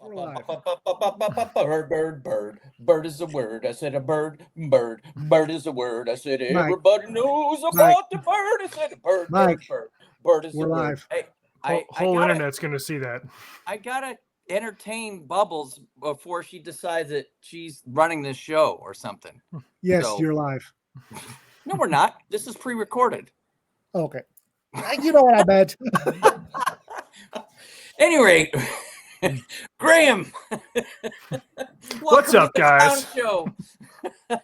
We're live. Bird is a word. I said a bird is a word. I said Mike. everybody knows Mike. about the bird. I said bird Mike. bird is We're a word. live. Hey, whole internet's going to see that. I gotta entertain Bubbles before she decides that she's running this show or something. Yes, So- you're live. No, we're not. This is pre-recorded. Okay. You know what I meant. Any rate, Graham. What's Welcome up, to the guys? Clown Show.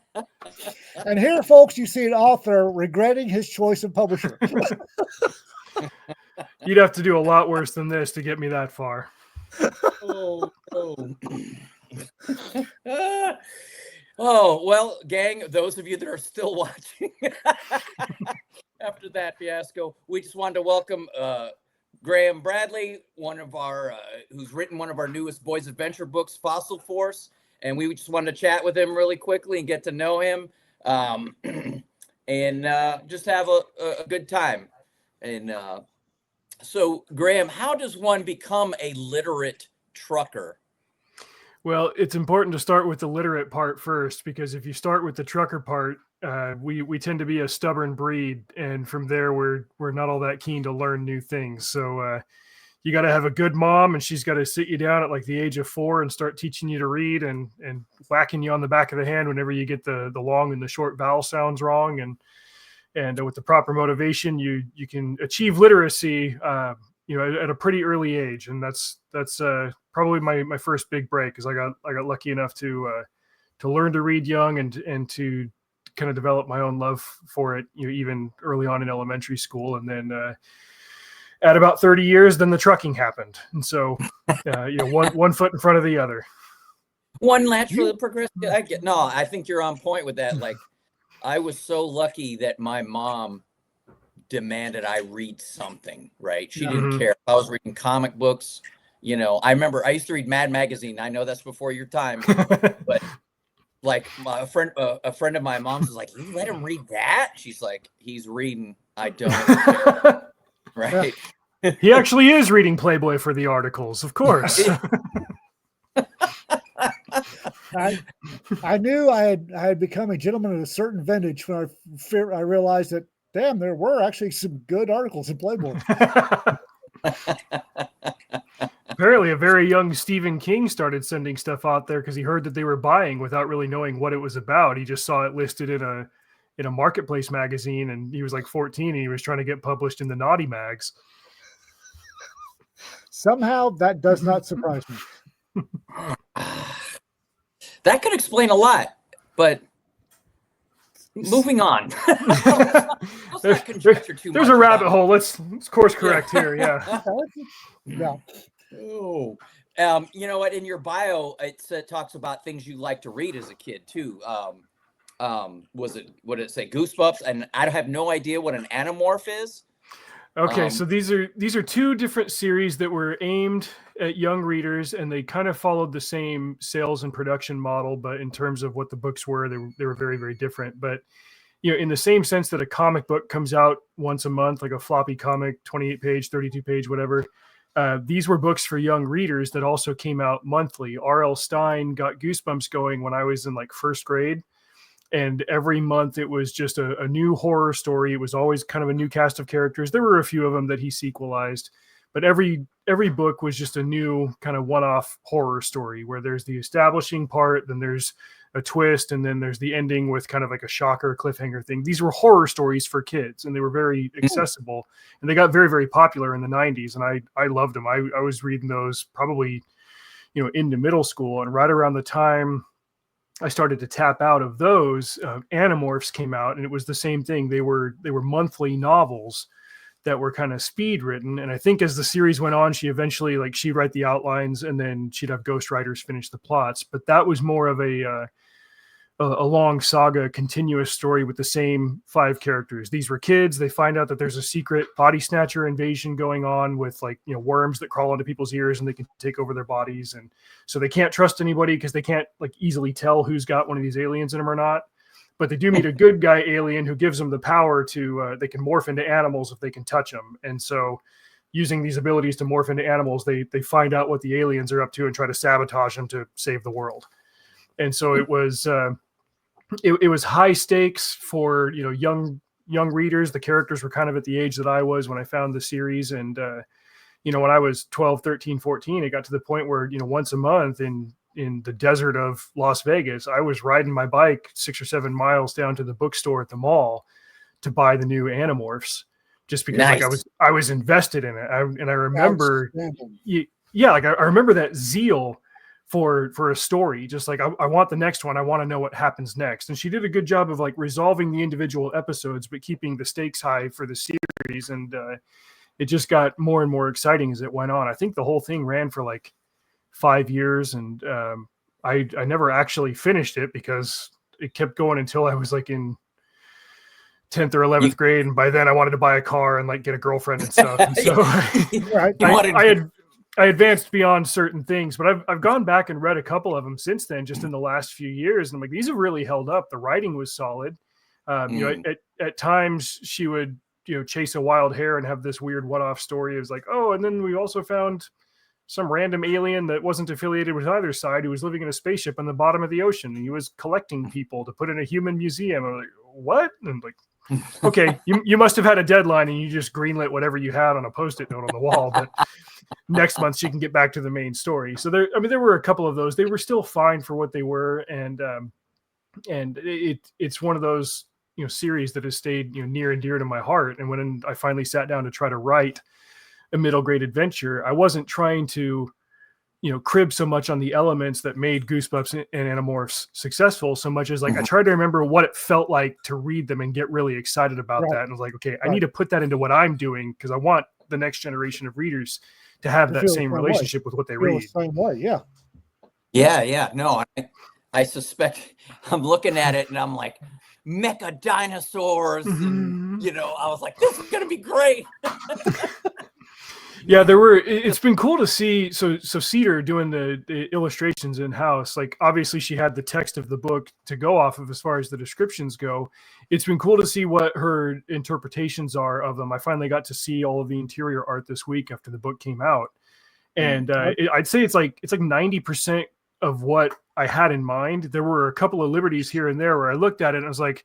And here, folks, you see an author regretting his choice of publisher. You'd have to do a lot worse than this to get me that far. Oh, no. Oh, well, gang, those of you that are still watching after that fiasco, we just wanted to welcome Graham Bradley, one of our who's written one of our newest boys adventure books, Fossil Force, and we just wanted to chat with him really quickly and get to know him, and just have a good time. And so, Graham, how does one become a literate trucker? Well, it's important to start with the literate part first, because if you start with the trucker part, we tend to be a stubborn breed, and from there we're not all that keen to learn new things. So you got to have a good mom, and she's got to sit you down at like the age of 4 and start teaching you to read and whacking you on the back of the hand whenever you get the long and the short vowel sounds wrong. And with the proper motivation, you can achieve literacy at a pretty early age, and that's probably my first big break, because I got lucky enough to learn to read young and to kind of develop my own love for it, even early on in elementary school. And then at about 30 years, then the trucking happened, and so one foot in front of the other. One naturally progressive. I think you're on point with that. Like, I was so lucky that my mom demanded I read something, right? She didn't care if I was reading comic books. I remember I used to read Mad Magazine. I know that's before your time, but like a friend of my mom's was like, "You let him read that?" She's like, "He's reading. I don't care." Right? He actually is reading Playboy for the articles, of course. I knew I had become a gentleman of a certain vintage when I realized that, damn, there were actually some good articles in Playboy. Apparently, a very young Stephen King started sending stuff out there because he heard that they were buying without really knowing what it was about. He just saw it listed in a marketplace magazine, and he was like 14, and he was trying to get published in the naughty mags. Somehow, that does not surprise me. That could explain a lot, but moving on. Let's not conjecture too much. There's a rabbit hole. Let's course correct here. Yeah. Yeah. Oh, you know what? In your bio, it talks about things you like to read as a kid too. What did it say? Goosebumps, and I have no idea what an anamorph is. Okay, so these are two different series that were aimed at young readers, and they kind of followed the same sales and production model, but in terms of what the books were, they were very, very different. But in the same sense that a comic book comes out once a month, like a floppy comic, 28-page, 32-page, whatever. These were books for young readers that also came out monthly. R.L. Stine got Goosebumps going when I was in like first grade. And every month it was just a new horror story. It was always kind of a new cast of characters. There were a few of them that he sequelized, but every book was just a new kind of one-off horror story where there's the establishing part, then there's a twist, and then there's the ending with kind of like a shocker cliffhanger thing. These were horror stories for kids, and they were very accessible, and they got very, very popular in the 90s, and I loved them. I was reading those probably, into middle school, and right around the time I started to tap out of those, Animorphs came out, and it was the same thing. They were monthly novels that were kind of speed written. And I think as the series went on, she eventually, she'd write the outlines, and then she'd have ghostwriters finish the plots. But that was more of a long saga, continuous story with the same 5 characters. These were kids. They find out that there's a secret body snatcher invasion going on with worms that crawl into people's ears, and they can take over their bodies. And so they can't trust anybody because they can't easily tell who's got one of these aliens in them or not. But they do meet a good guy alien who gives them the power to, they can morph into animals if they can touch them. And so, using these abilities to morph into animals, they find out what the aliens are up to and try to sabotage them to save the world. And so it was it was high stakes for, you know, young readers. The characters were kind of at the age that I was when I found the series. And you know, when I was 12, 13, 14, it got to the point where, you know, once a month in the desert of Las Vegas, I was riding my bike 6 or 7 miles down to the bookstore at the mall to buy the new Animorphs, just because like I was invested in it. And I remember, I remember that zeal for a story. Just like, I want the next one. I want to know what happens next. And she did a good job of like resolving the individual episodes, but keeping the stakes high for the series. And it just got more and more exciting as it went on. I think the whole thing ran for like 5 years, and I never actually finished it because it kept going until I was like in 10th or 11th grade, and by then I wanted to buy a car and like get a girlfriend and stuff. And so I advanced beyond certain things, but I've gone back and read a couple of them since then, just in the last few years, and I'm like, these have really held up. The writing was solid. You know, at times she would, you know, chase a wild hare and have this weird one-off story. It was like, oh, and then we also found some random alien that wasn't affiliated with either side who was living in a spaceship on the bottom of the ocean, and he was collecting people to put in a human museum. I'm like, what? And like, okay, you must have had a deadline and you just greenlit whatever you had on a Post-it note on the wall, but next month she can get back to the main story. So there were a couple of those. They were still fine for what they were, and it's one of those, you know, series that has stayed, you know, near and dear to my heart. And when I finally sat down to try to write a middle grade adventure, I wasn't trying to, you know, crib so much on the elements that made Goosebumps and Animorphs successful, so much as like I tried to remember what it felt like to read them and get really excited about that. And I was like, okay, I need to put that into what I'm doing, because I want the next generation of readers to have that same relationship with what they read. The same way, yeah. Yeah. No, I suspect I'm looking at it and I'm like, mecha dinosaurs, and you know, I was like, this is gonna be great. Yeah, it's been cool to see. So Cedar doing the illustrations in house, like obviously she had the text of the book to go off of as far as the descriptions go. It's been cool to see what her interpretations are of them. I finally got to see all of the interior art this week after the book came out, and I'd say it's like 90% of what I had in mind. There were a couple of liberties here and there where I looked at it and I was like,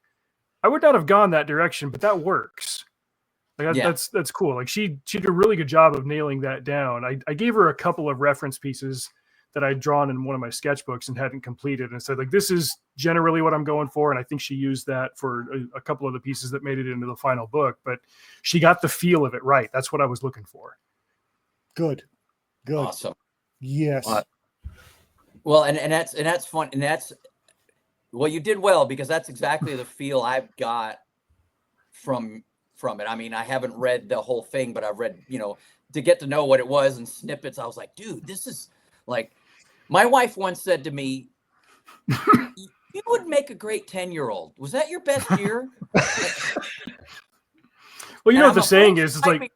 I would not have gone that direction, but that works. Like that's cool. Like she did a really good job of nailing that down. I gave her a couple of reference pieces that I'd drawn in one of my sketchbooks and hadn't completed, and said like, this is generally what I'm going for. And I think she used that for a couple of the pieces that made it into the final book, but she got the feel of it right. That's what I was looking for. Good. Awesome. Yes. Well, and that's fun. And well, you did well, because that's exactly the feel I've got from it. I mean, I haven't read the whole thing, but I've read, you know, to get to know what it was and snippets. I was like, dude, this is like, my wife once said to me, you would make a great 10-year-old. Was that your best year? Well, you know what the saying is, it's like,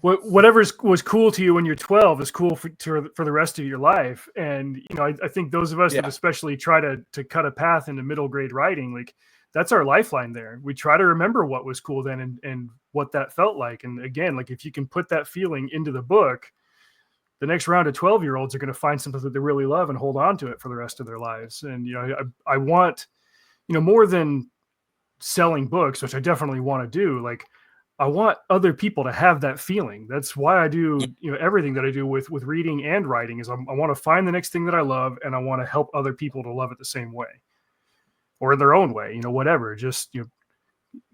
whatever was cool to you when you're 12 is cool for the rest of your life. And, you know, I think those of us that especially try to cut a path into middle grade writing, like, that's our lifeline there. We try to remember what was cool then and what that felt like. And again, like, if you can put that feeling into the book, the next round of 12-year-olds are going to find something that they really love and hold on to it for the rest of their lives. And, you know, I want, you know, more than selling books, which I definitely want to do, like, I want other people to have that feeling. That's why I do, you know, everything that I do with reading and writing is I want to find the next thing that I love, and I want to help other people to love it the same way, or in their own way, you know, whatever. Just, you know,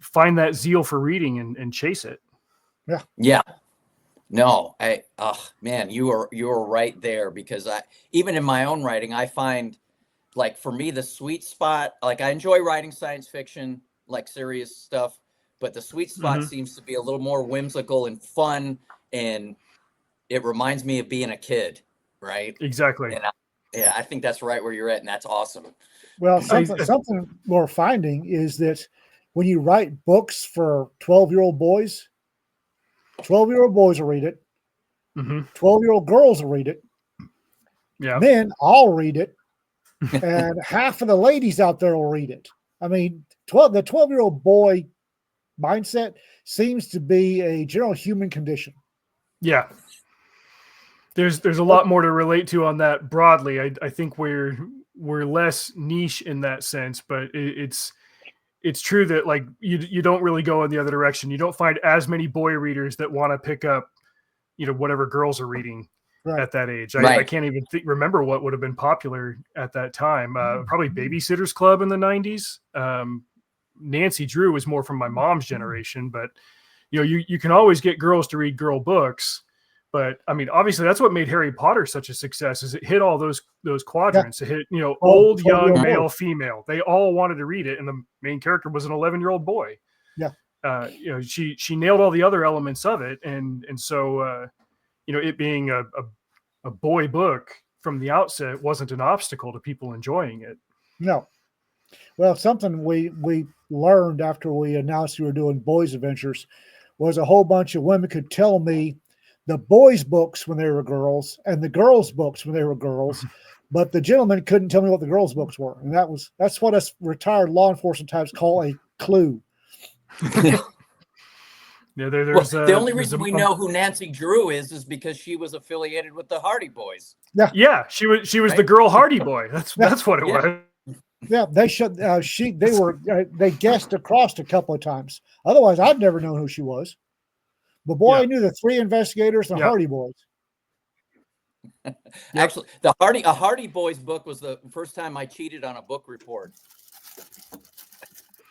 find that zeal for reading and chase it. Yeah. No, man, you are right there, because even in my own writing, I find, like, for me, the sweet spot, like, I enjoy writing science fiction, like serious stuff, but the sweet spot seems to be a little more whimsical and fun, and it reminds me of being a kid, right? Exactly. And I think that's right where you're at, and that's awesome. Well, something we're finding is that when you write books for 12-year-old boys, 12-year-old boys will read it. 12-year-old girls will read it. Yeah. Men, I'll read it. And half of the ladies out there will read it. I mean, the 12-year-old boy mindset seems to be a general human condition. Yeah. There's a lot more to relate to on that broadly. I think we're less niche in that sense, but it's true that like you don't really go in the other direction. You don't find as many boy readers that want to pick up, whatever girls are reading at that age. I can't even remember what would have been popular at that time. Probably Babysitter's Club in the 90s. Nancy Drew was more from my mom's generation, but you can always get girls to read girl books. But I mean, obviously, that's what made Harry Potter such a success. Is it hit all those quadrants? It hit old, young, male, female. They all wanted to read it, and the main character was an 11-year-old boy. Yeah, she nailed all the other elements of it, and so it being a boy book from the outset wasn't an obstacle to people enjoying it. No, well, something we learned after we announced we were doing boys' adventures was a whole bunch of women could tell me the boys' books when they were girls and the girls' books when they were girls, but the gentlemen couldn't tell me what the girls' books were. And that's what us retired law enforcement types call a clue. Yeah, there's the only reason we know who Nancy Drew is because she was affiliated with the Hardy Boys. Yeah, she was right? The girl Hardy Boy. That's what it was. Yeah, they should. They guessed across a couple of times. Otherwise, I'd never known who she was. But boy, I knew the 3 investigators and Hardy Boys. Actually, a Hardy Boys book was the first time I cheated on a book report.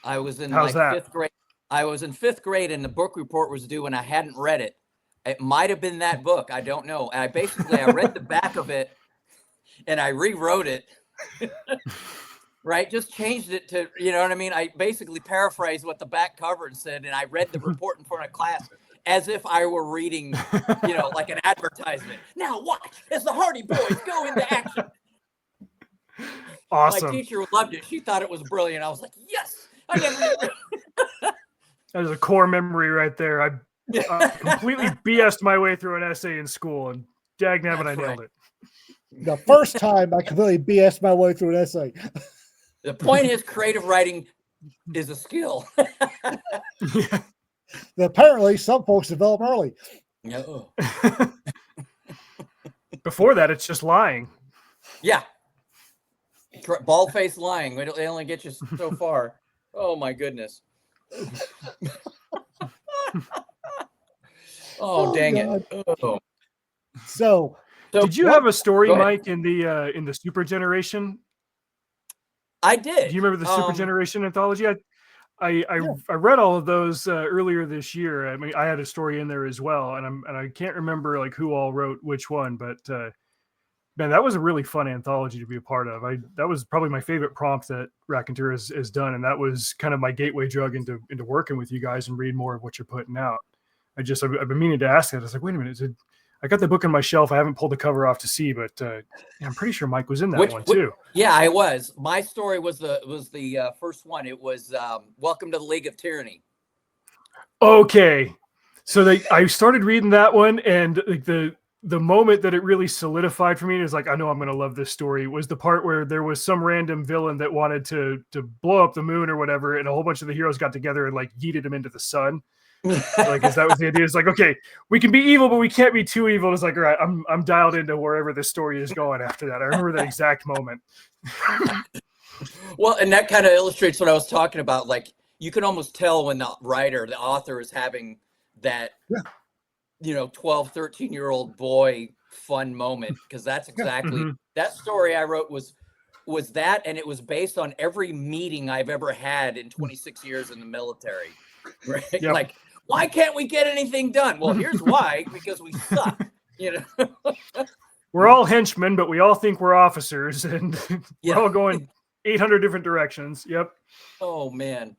I was in 5th grade. I was in 5th grade, and the book report was due, and I hadn't read it. It might have been that book. I don't know. I read the back of it, and I rewrote it. Right, just changed it to, you know what I mean? I basically paraphrased what the back cover said, and I read the report in front of class as if I were reading, like an advertisement. Now watch as the Hardy Boys go into action. Awesome. My teacher loved it. She thought it was brilliant. I was like, yes. That was a core memory right there. I completely BS'd my way through an essay in school, and dagnabbit, I nailed it. The first time I completely BS'd my way through an essay. The point is, creative writing is a skill. Yeah. Apparently, some folks develop early. No. Before that, it's just lying. Yeah. Bald-faced lying. They only get you so far. Oh, my goodness. Dang God. it. Oh. So did you have a story, Mike, in the Super Generation? I did. Do you remember the Super Generation anthology? I read all of those earlier this year. I mean, I had a story in there as well, and I can't remember like who all wrote which one, but man, that was a really fun anthology to be a part of. That was probably my favorite prompt that Raconteur has done, and that was kind of my gateway drug into working with you guys and read more of what you're putting out. I've been meaning to ask that. I was like, wait a minute, I got the book on my shelf. I haven't pulled the cover off to see, but I'm pretty sure Mike was in that one too. Yeah, I was. My story was the first one. It was Welcome to the League of Tyranny. Okay, so I started reading that one, and like the moment that it really solidified for me is like, I know I'm going to love this story, was the part where there was some random villain that wanted to blow up the moon or whatever, and a whole bunch of the heroes got together and like yeeted him into the sun. Like, that was the idea. It's like, okay, we can be evil, but we can't be too evil. It's like, all right, I'm dialed into wherever this story is going after that. I remember that exact moment. Well, and that kind of illustrates what I was talking about. Like, you can almost tell when the author is having that, 12, 13-year-old boy fun moment, because that's exactly that story I wrote was that, and it was based on every meeting I've ever had in 26 years in the military. Right? Yep. Like, why can't we get anything done? Well, here's why: because we suck. We're all henchmen, but we all think we're officers, and we're all going 800 different directions. Yep. Oh man.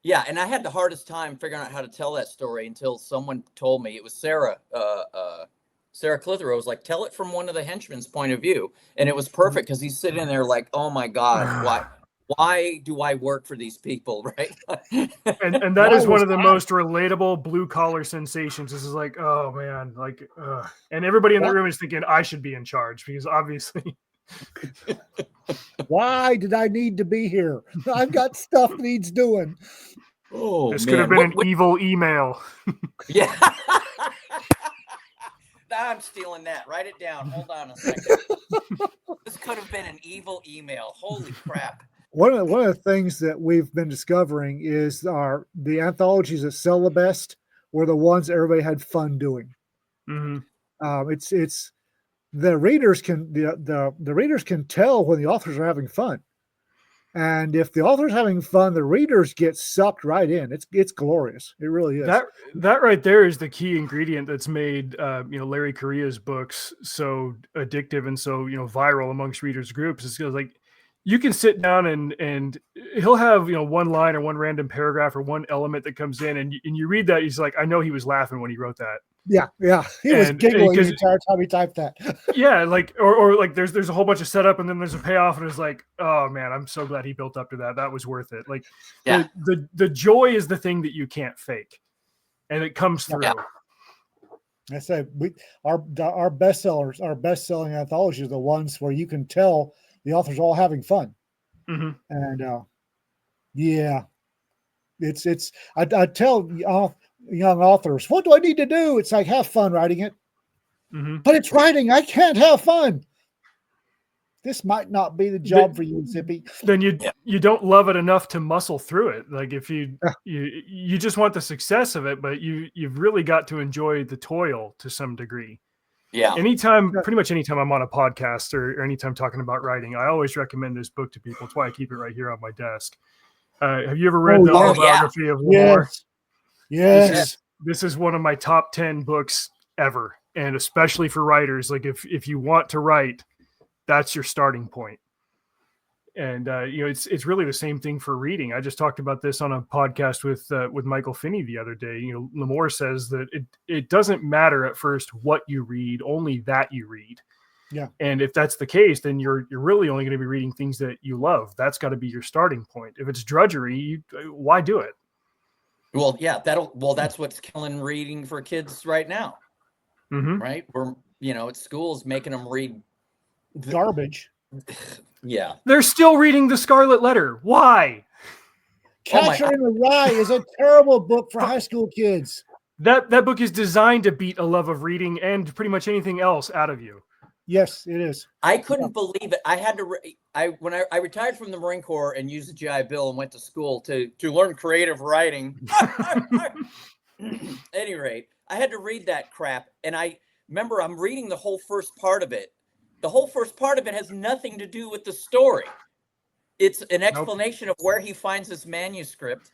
Yeah, and I had the hardest time figuring out how to tell that story until someone told me. It was Sarah Clitheroe was like, tell it from one of the henchmen's point of view. And it was perfect because he's sitting there like, oh my God, why do I work for these people, right? and that is one of the most relatable blue collar sensations. This is like, oh man, like, and everybody in the room is thinking I should be in charge, because obviously. Why did I need to be here? I've got stuff that needs doing. Oh, this could have been an evil email. Yeah. I'm stealing that. Write it down. Hold on a second. This could have been an evil email. Holy crap. One of the things that we've been discovering is the anthologies that sell the best were the ones that everybody had fun doing. It's the readers can the readers can tell when the authors are having fun, and if the author's having fun, the readers get sucked right in. It's glorious. It really is. That right there is the key ingredient that's made Larry Correia's books so addictive and so viral amongst readers groups. It's like you can sit down and he'll have one line or one random paragraph or one element that comes in, and you read that, he's like, I know he was laughing when he wrote that. Yeah. He was giggling the entire time he typed that. Yeah, like or like there's a whole bunch of setup and then there's a payoff, and it's like, oh man, I'm so glad he built up to that. That was worth it. Like the joy is the thing that you can't fake, and it comes through. Yeah. I said our bestsellers, our best-selling anthologies are the ones where you can tell the authors are all having fun. And it's I tell young authors, what do I need to do? It's like, have fun writing it. But it's writing. I can't have fun. This might not be the job for you, Zippy. Then you don't love it enough to muscle through it. Like if you just want the success of it, but you've really got to enjoy the toil to some degree. Yeah. Pretty much anytime I'm on a podcast or anytime talking about writing, I always recommend this book to people. That's why I keep it right here on my desk. Have you ever read the autobiography of Lamar? Yes. This is one of my top 10 books ever. And especially for writers, like if you want to write, that's your starting point. And it's really the same thing for reading. I just talked about this on a podcast with Michael Finney the other day. Lamar says that it doesn't matter at first what you read, only that you read. Yeah. And if that's the case, then you're really only going to be reading things that you love. That's got to be your starting point. If it's drudgery, why do it? Well, yeah, that's what's killing reading for kids right now. Right? We're, at schools making them read garbage. Yeah. They're still reading The Scarlet Letter. Why? Catcher in the Rye is a terrible book for high school kids. That book is designed to beat a love of reading and pretty much anything else out of you. Yes, it is. I couldn't believe it. I had to. When I retired from the Marine Corps and used the GI Bill and went to school to learn creative writing. At any rate, I had to read that crap, and I remember I'm reading the whole first part of it. The whole first part of it has nothing to do with the story. It's an explanation of where he finds his manuscript,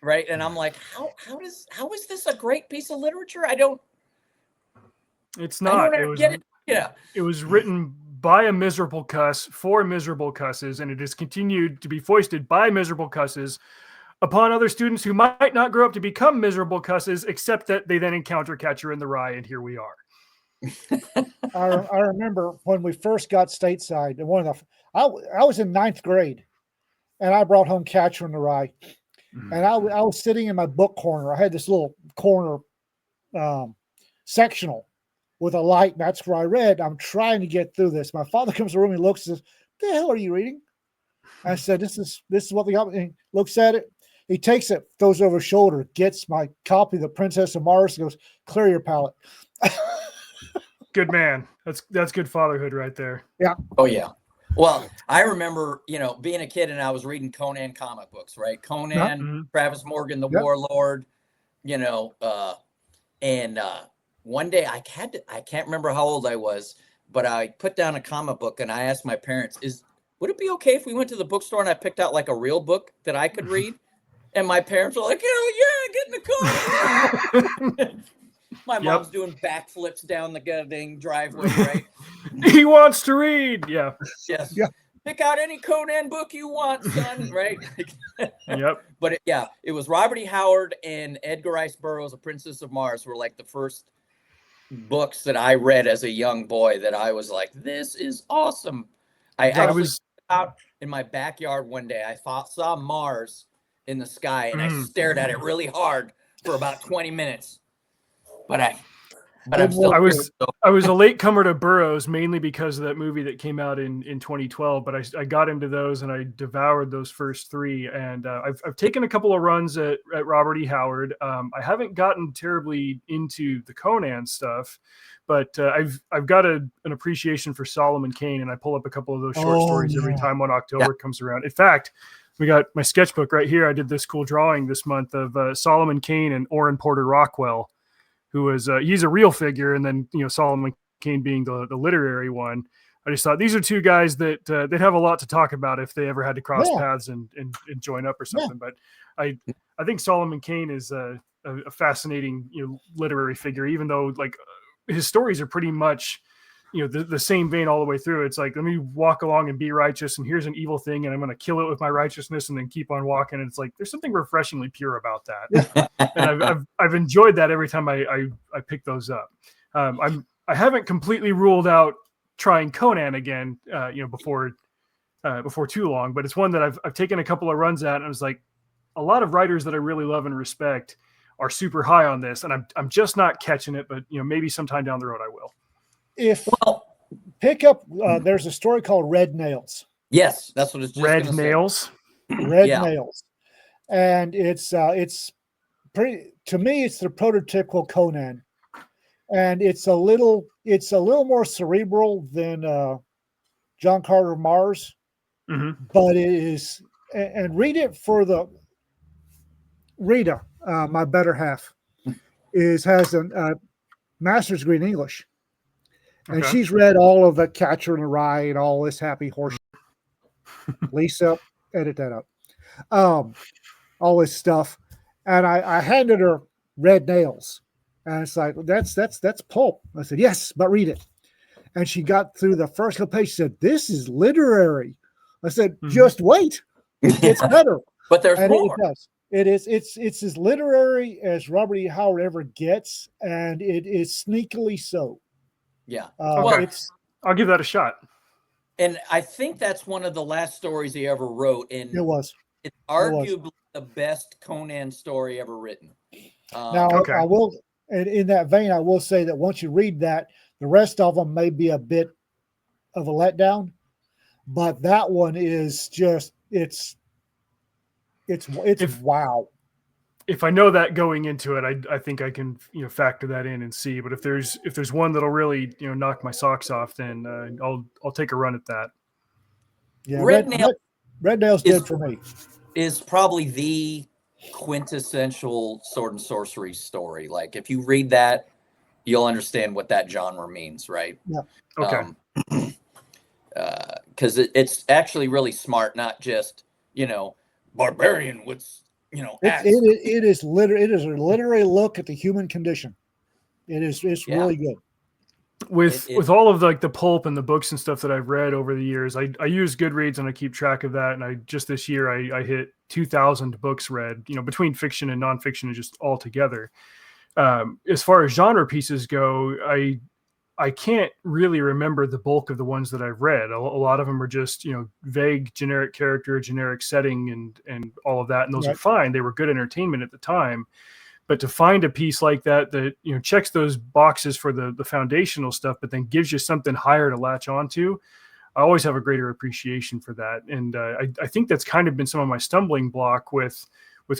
right? And I'm like, how is this a great piece of literature? It's not. It was written by a miserable cuss for miserable cusses, and it has continued to be foisted by miserable cusses upon other students who might not grow up to become miserable cusses, except that they then encounter Catcher in the Rye, and here we are. I remember when we first got stateside, and I was in 9th grade, and I brought home Catcher in the Rye, and I was sitting in my book corner. I had this little corner sectional with a light, and that's where I read. I'm trying to get through this. My father comes to the room, he looks and says, "The hell are you reading?" I said, "This is what they got." And he looks at it. He takes it, throws it over his shoulder, gets my copy of The Princess of Mars, and goes, "Clear your palate." Good man. That's good fatherhood right there. Yeah. Oh yeah. Well, I remember, being a kid and I was reading Conan comic books, right? Conan, Travis Morgan, the Warlord, and one day I can't remember how old I was, but I put down a comic book and I asked my parents, would it be okay if we went to the bookstore and I picked out like a real book that I could read? And my parents were like, hell yeah, get in the car. My mom's doing backflips down the goddamn driveway, right? He wants to read. Yeah. Yes. Yeah. Pick out any Conan book you want, son, right? Yep. But it was Robert E. Howard and Edgar Rice Burroughs' The Princess of Mars were like the first books that I read as a young boy that I was like, this is awesome. I was out in my backyard one day. I saw Mars in the sky and I stared at it really hard for about 20 minutes. But I was a late comer to Burroughs mainly because of that movie that came out in 2012. But I got into those and I devoured those first three. And I've taken a couple of runs at Robert E. Howard. I haven't gotten terribly into the Conan stuff, but I've got an appreciation for Solomon Kane, and I pull up a couple of those short stories every time when October comes around. In fact, we got my sketchbook right here. I did this cool drawing this month of Solomon Kane and Orrin Porter Rockwell, who was he's a real figure, and then Solomon Kane being the literary one. I just thought these are two guys that they'd have a lot to talk about if they ever had to cross paths and join up or something. But I think Solomon Kane is a fascinating literary figure, even though like his stories are pretty much the same vein all the way through. It's like, let me walk along and be righteous, and here's an evil thing, and I'm going to kill it with my righteousness, and then keep on walking. And it's like there's something refreshingly pure about that, and I've enjoyed that every time I pick those up. I haven't completely ruled out trying Conan again, before too long, but it's one that I've taken a couple of runs at, and I was like, a lot of writers that I really love and respect are super high on this, and I'm just not catching it, but maybe sometime down the road I will. Pick up, there's a story called Red Nails. Yes, that's what it's just Red Nails. Red Nails, and it's pretty. To me, it's the prototypical Conan, and it's a little more cerebral than John Carter of Mars, but it is. And read it for the Rita, my better half, has a master's degree in English. And she's read all of the Catcher in the Rye and all this happy horse. Lisa, edit that up. All this stuff. And I handed her Red Nails. And it's like, that's pulp. I said, yes, but read it. And she got through the first couple pages. She said, this is literary. I said, just wait. It's better. But there's more. It does. It is. It's as literary as Robert E. Howard ever gets. And it is sneakily so. Yeah. I'll give that a shot. And I think that's one of the last stories he ever wrote. And it's arguably the best Conan story ever written. I will, and in that vein, I will say that once you read that, the rest of them may be a bit of a letdown, but that one is just, it's wow. If I know that going into it, I think I can factor that in and see. But if there's one that'll really knock my socks off, then I'll take a run at that. Yeah, Red Nails did for me. Is probably the quintessential sword and sorcery story. Like if you read that, you'll understand what that genre means, right? Yeah. Okay. Because it's actually really smart, not just barbarian with. It is a literary look at the human condition. It's really good. With all of the pulp and the books and stuff that I've read over the years, I use Goodreads and I keep track of that. And I just this year I hit 2,000 books read, between fiction and nonfiction and just all together. As far as genre pieces go, I can't really remember the bulk of the ones that I've read. A lot of them are just, vague, generic character, generic setting, and all of that. And those are fine. They were good entertainment at the time. But to find a piece like that, checks those boxes for the foundational stuff, but then gives you something higher to latch onto, I always have a greater appreciation for that. And I think that's kind of been some of my stumbling block with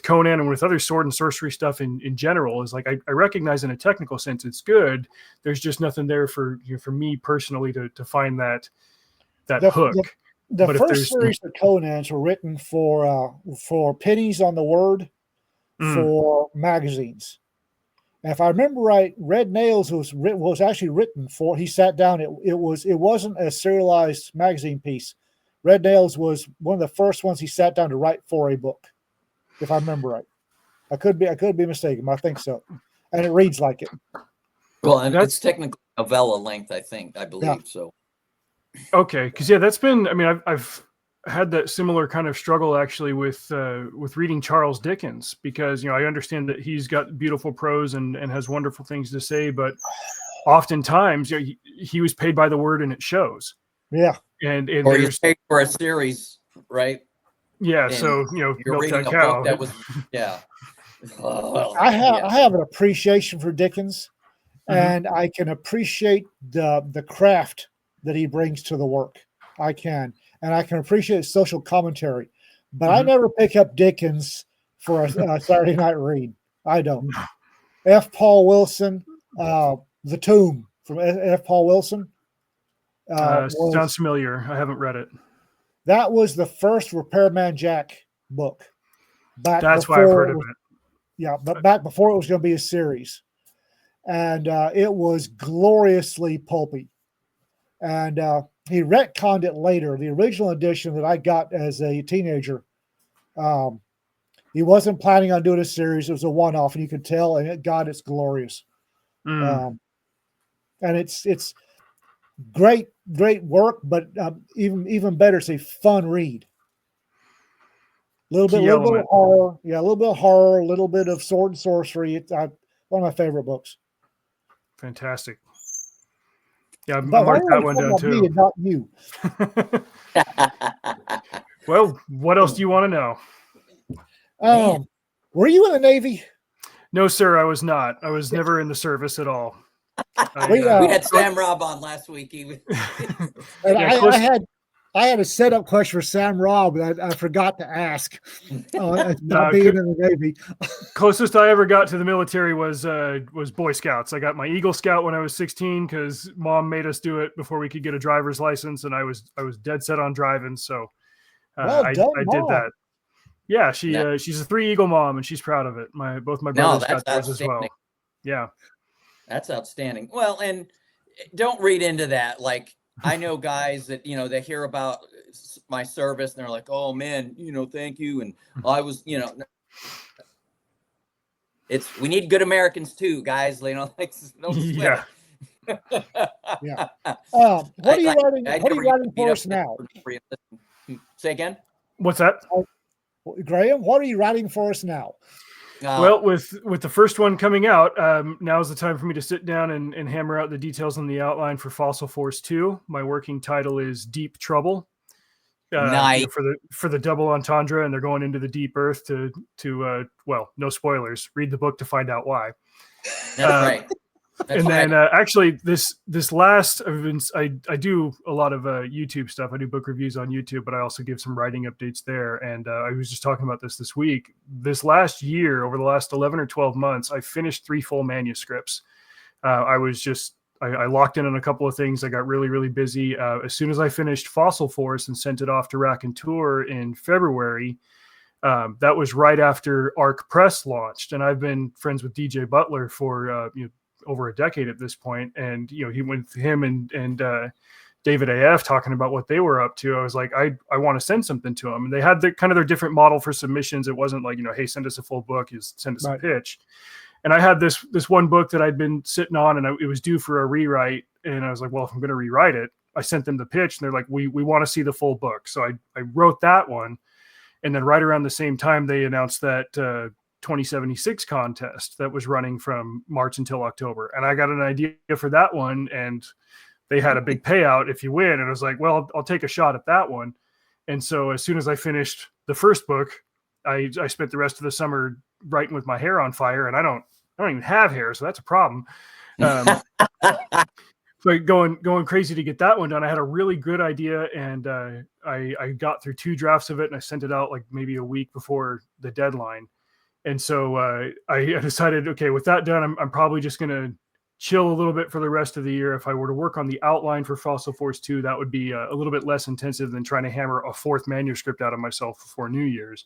Conan and with other sword and sorcery stuff in general, is like I recognize in a technical sense it's good. There's just nothing there for me personally to find that hook. The first series of Conans were written for pennies on the word for magazines. And if I remember right, Red Nails was actually written for. He sat down. It wasn't a serialized magazine piece. Red Nails was one of the first ones he sat down to write for a book. If I remember right, I could be mistaken, but I think so, and it reads like it. Well, and it's technically novella length, I believe so. Okay, because that's been. I mean, I've had that similar kind of struggle actually with reading Charles Dickens, because I understand that he's got beautiful prose and has wonderful things to say, but oftentimes he was paid by the word and it shows. Yeah, and or he's paid for a series, right? Yeah, and so you're milk reading that a cow. book that was I have an appreciation for Dickens, and I can appreciate the craft that he brings to the work. I can appreciate social commentary, but I never pick up Dickens for a Saturday night read. I don't. F. Paul Wilson, The Tomb, from F. Paul Wilson. Sounds familiar. I haven't read it. That was the first Repairman Jack book. That's why I've heard of it. Yeah, but back before it was going to be a series. And it was gloriously pulpy. And he retconned it later. The original edition that I got as a teenager, he wasn't planning on doing a series. It was a one-off, and you could tell, and God, it's glorious. And it's great work, but even better, it's a fun read. A little bit of horror. Yeah, a little bit of horror, a little bit of sword and sorcery. It's one of my favorite books. Fantastic. Yeah, I marked that one down too. Me and not you. Well, what else do you want to know? Were you in the Navy? No, sir, I was not. I was never in the service at all. We had Sam Robb on last week. I had a setup question for Sam Robb that I forgot to ask. Not being in the Navy. Closest I ever got to the military was Boy Scouts. I got my Eagle Scout when I was 16 because Mom made us do it before we could get a driver's license, and I was dead set on driving. So I did that. Yeah, she's a 3 Eagle mom, and she's proud of it. Both my brothers got those as well. Yeah, that's outstanding. Well, and don't read into that. Like, I know guys that, they hear about my service and they're like, oh man, thank you. And I was, we need good Americans too, guys. Don't yeah. Yeah. What are you writing for us now? Say again? What's that? Graham, what are you writing for us now? Well, with the first one coming out, now is the time for me to sit down and hammer out the details on the outline for Fossil Force 2. My working title is Deep Trouble. Nice. For the double entendre, and they're going into the deep earth to well, no spoilers. Read the book to find out why. That's right. Actually, this last, I do a lot of YouTube stuff. I do book reviews on YouTube, but I also give some writing updates there. And I was just talking about this week. This last year, over the last 11 or 12 months, I finished 3 full manuscripts. I locked in on a couple of things. I got really, really busy. As soon as I finished Fossil Force and sent it off to Rack and Tour in February, that was right after Arc Press launched. And I've been friends with DJ Butler for over a decade at this point, and he went with him and David AF talking about what they were up to. I was like, I want to send something to them, and they had their different model for submissions. It wasn't like, hey, send us a full book, send us a pitch. And I had this one book that I'd been sitting on, and it was due for a rewrite, and I was like, well, if I'm going to rewrite it, I sent them the pitch, and they're like, we want to see the full book. So I wrote that one, and then right around the same time they announced that 2076 contest that was running from March until October. And I got an idea for that one, and they had a big payout if you win. And I was like, well, I'll take a shot at that one. And so as soon as I finished the first book, I spent the rest of the summer writing with my hair on fire, and I don't even have hair, so that's a problem. So going crazy to get that one done. I had a really good idea, and I got through 2 drafts of it, and I sent it out like maybe a week before the deadline. And so I decided, okay, with that done, I'm probably just going to chill a little bit for the rest of the year. If I were to work on the outline for Fossil Force 2, that would be a little bit less intensive than trying to hammer a 4th manuscript out of myself before New Year's.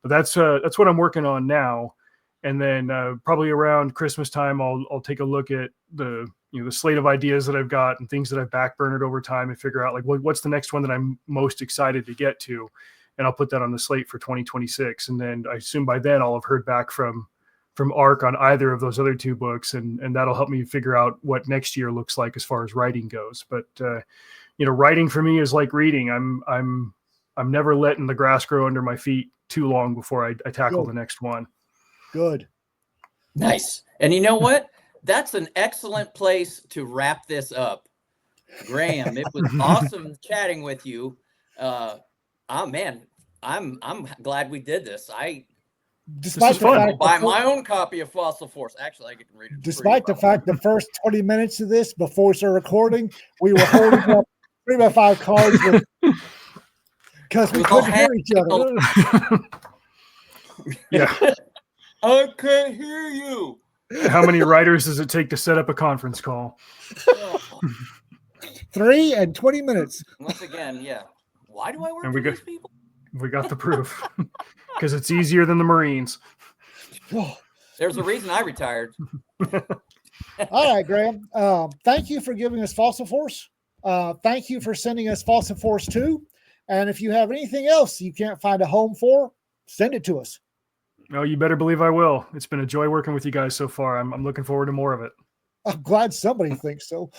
But that's what I'm working on now. And then probably around Christmas time, I'll take a look at the slate of ideas that I've got and things that I've backburnered over time and figure out like what's the next one that I'm most excited to get to. And I'll put that on the slate for 2026. And then I assume by then I'll have heard back from Arc on either of those other 2 books. And that'll help me figure out what next year looks like as far as writing goes. But, writing for me is like reading. I'm never letting the grass grow under my feet too long before I tackle the next one. Good. Nice. And you know what? That's an excellent place to wrap this up. Graham, it was awesome chatting with you. Oh man, I'm glad we did this. Despite the fact I'll buy my own copy of Fossil Force. Actually, I can read it. Despite the fact the first 20 minutes of this before we started recording, we were holding up 3x5 cards because we couldn't hear each other. Yeah. I can't hear you. How many writers does it take to set up a conference call? 3 and 20 minutes. Once again, yeah. Why do I work And for these people? We got the proof. Because it's easier than the Marines. There's a reason I retired. All right, Graham. Thank you for giving us Fossil Force. Thank you for sending us Fossil Force 2. And if you have anything else you can't find a home for, send it to us. Oh, you better believe I will. It's been a joy working with you guys so far. I'm looking forward to more of it. I'm glad somebody thinks so.